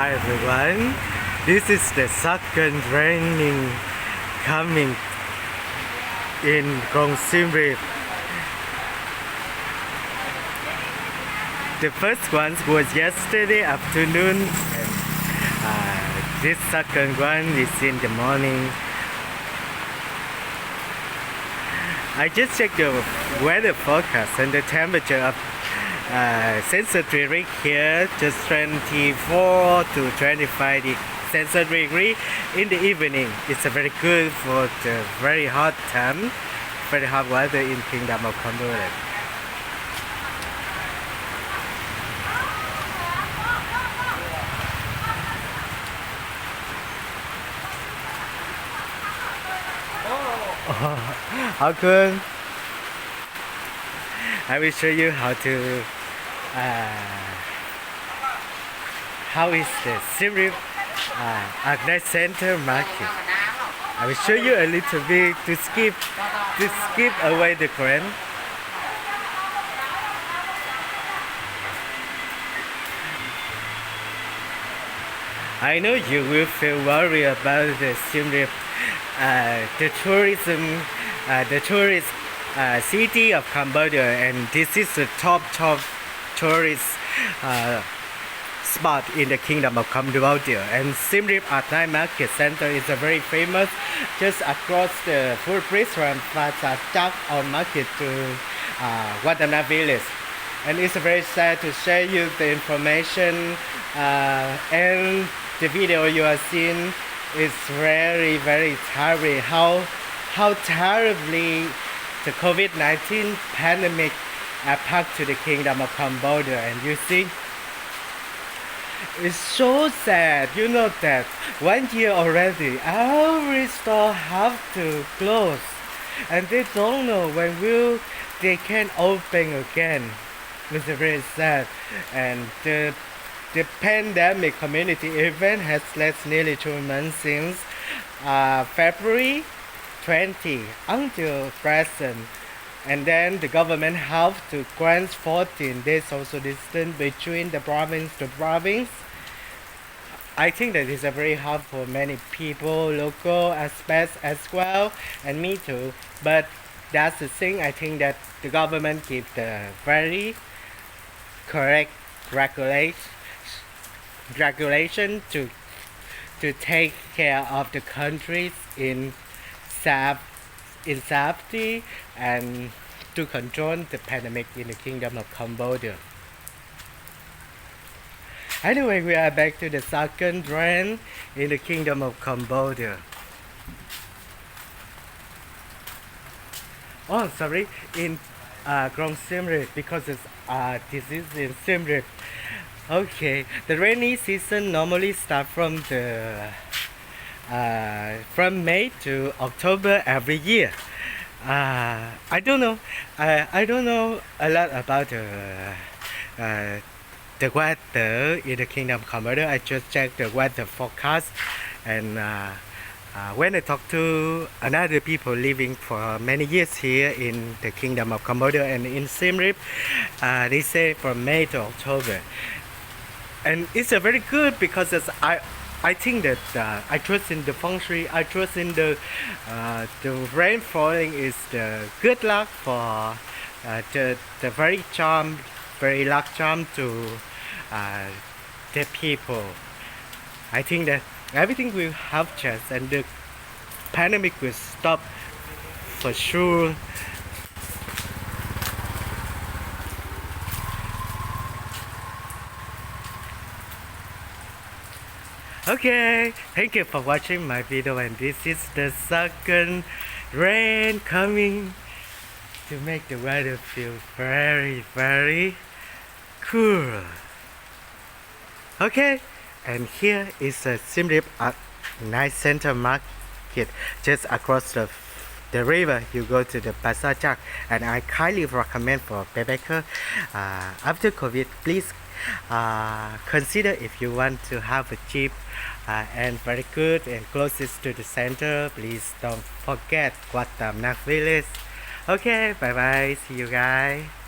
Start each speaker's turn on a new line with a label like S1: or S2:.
S1: Hi everyone, this is the second training coming in Krong Siem Reap. The first one was yesterday afternoon and this second one is in the morning. I just checked the weather forecast and the temperature of sensitive degree here just 24 to 25 sensitive degree in the evening. It's very good for the very hot time, very hot weather in Kingdom of Cambodia. How good. I will show you how is the Siem Reap Agni Center market. I will show you a little bit to skip away the current. I know you will feel worried about the Siem Reap, the tourism, the tourist city of Cambodia, and this is the top tourist spot in the Kingdom of Cambodia. And Siem Reap Agni Market Center is a very famous, just across the footbridge from Plaza Chak on market to Vietinbank village. And it's very sad to share you the information and the video you are seeing is very terrible. How terribly the COVID-19 pandemic impacted to the Kingdom of Cambodia. And you see, it's so sad. You know that 1 year already, every store have to close, and they don't know when they can open again. It's very sad. And the pandemic community event has lasted nearly 2 months since February 20 until present. And then the government have to grant 14 days social distance between the province to province. I think that is a very hard for many people, local aspects as well, and me too. But that's the thing. I think that the government give the very correct regulation to take care of the countries in safety and to control the pandemic in the Kingdom of Cambodia. Anyway, we are back to the second trend in the Kingdom of Cambodia. Oh, sorry, in Krong Siem Reap, because this is in Siem Reap. Okay, the rainy season normally starts from May to October every year. I don't know a lot about the weather in the Kingdom of Cambodia. I just checked the weather forecast, and when I talk to another people living for many years here in the Kingdom of Cambodia and in Siem Reap, they say from May to October. And it's a very good because I think that I trust in the feng shui. I trust in the rain falling is the good luck for the very luck charm to the people. I think that everything will have chance and the pandemic will stop for sure. Okay, thank you for watching my video, and this is the second rain coming to make the weather feel very cool. Okay, and here is a Siem Reap nice center market just across the river. You go to the Plaza Chak, and I highly recommend for backpacker after COVID. Please consider if you want to have a cheap and very good and closest to the center. Please don't forget Vietinbank village. Okay, bye bye, see you guys.